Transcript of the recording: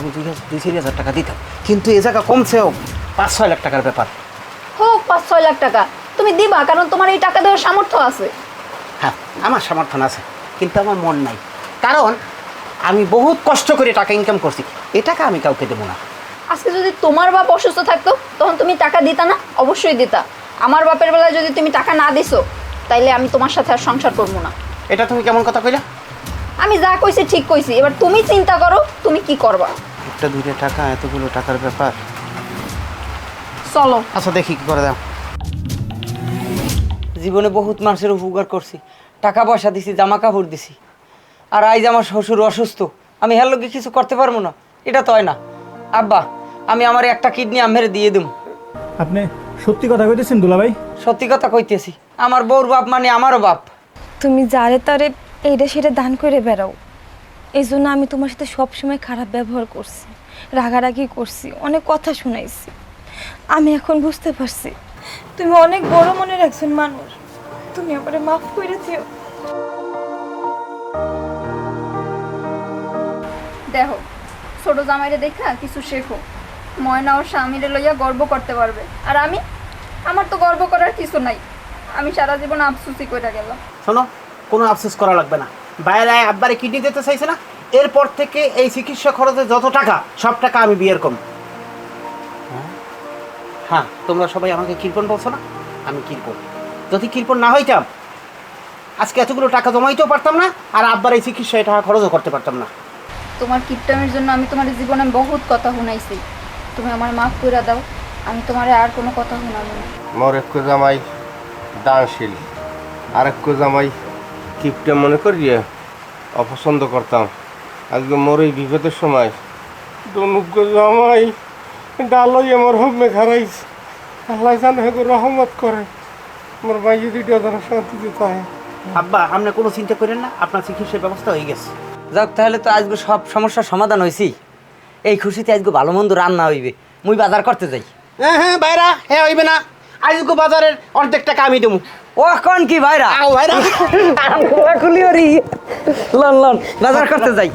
আমি 2-4 হাজার টাকা দিতাম, কিন্তু এ জায়গা কমছেও 5-6 লাখ টাকার ব্যাপার। হোক 5-6 লাখ টাকা তুমি দিবা, কারণ তোমার এই টাকা দেওয়ার সামর্থ্য আছে। হ্যাঁ, আমার সমর্থন আছে, কিন্তু আমার মন নাই, কারণ আমি বহুত কষ্ট করে টাকা ইনকাম করছি, এ টাকা আমি কাউকে দেবো না। আজকে যদি তোমার বাপ অসুস্থ থাকতো তখন তুমি টাকা দিতা না? অবশ্যই দিতা। আমার বাপের বেলায় যদি তুমি টাকা না দিছো তাইলে আমি তোমার সাথে আর সংসার করবো না। এটা তুমি কেমন কথা কইলা? আমি যা কইছি ঠিক কইছি, এবার তুমি চিন্তা করো তুমি কি করবা। একটা দুইটা টাকা, এতগুলো টাকার ব্যাপার। চলো। আচ্ছা দেখি কি করে দাও। জীবনে বহুত মানুষের উপকার করছি, টাকা পয়সা দিছি, জামা কাপড় দিছি, আর আজ আমার শ্বশুর অসুস্থ, আমি হের লোকে কিছু করতে পারবো না? এটা তো হয় না। আব্বা, আমি আমার একটা কিডনি আমের দিয়ে দিম। আপনি সত্যি কথা কইতেছেন দুলাভাই? সত্যি কথা কইতেছি, আমার বউর বাপ মানে আমারও বাপ। তুমি যারে তারে এইটা সেটা দান করে বেড়াও, এই জন্য আমি তোমার সাথে সবসময় খারাপ ব্যবহার করছি, রাগারাগি করছি, অনেক কথা শুনাইছি। আমি এখন বুঝতে পারছি তুমি অনেক বড় মনের একজন মানুষ, তুমি আমারে মাফ করে দিও। দেখো, ছোট জামাইরে দেখা কিছু শেখো। ময়না ওর স্বামীরে লইয়া গর্ব করতে পারবে, আর আমার তো গর্ব করার কিছু নাই। আমি সারা জীবন আফসোসি কইরা গেলাম। শোনো, কোনো আফসোস করা লাগবে না। বাইরে আব্বারে কিডনি দিতে চাইছে না, এরপর থেকে এই চিকিৎসা খরচে যত টাকা, সব টাকা আমি বিয়ের কম। হ্যাঁ, তোমরা সবাই আমাকে কৃপণ বলছো না, আমি কৃপণ। যদি কৃপণ না হইতাম আজকে এতগুলো টাকা জমাইতেও পারতাম না, আর আব্বার এই চিকিৎসায় টাকা খরচও করতে পারতাম না। তোমার কিপটামের জন্য আমি তোমার জীবনে বহুত কথা শুনাইছি, তুমি আমার মাফ করে দাও। আমি তোমারে আর কোনো কথা শুনাবো না। মোর এক জামাই দানশীল, আর এক জামাই কিপটে মনে করিয়ে অপছন্দ করতাম। আজকে মোর এই বিপদের সময় দনুজ্ঞ জামাই ডালই আমার হোমে খারাইছ। আল্লাহ জানে হেগো রহমত করে, মোর ভাই দুইটা যেন শান্তিতে থাকে। আব্বা, আপনি কোনো চিন্তা করেন না, আপনার চিকিৎসার ব্যবস্থা হয়ে গেছে। যাক, তাহলে তো আজকে সব সমস্যার সমাধান হয়েছি। এই খুশিতে আজকে ভালো মন্দ রান্না হইবে, মুই বাজার করতে যাই। হ্যাঁ হ্যাঁ ভাইরা, হ্যাঁ হইবে না, আজকে বাজারের অর্ধেক টাকা আমি দেবো। ও কোন কি ভাইরা, আও ভাইরা, খুলি লন লন বাজার করতে যাই।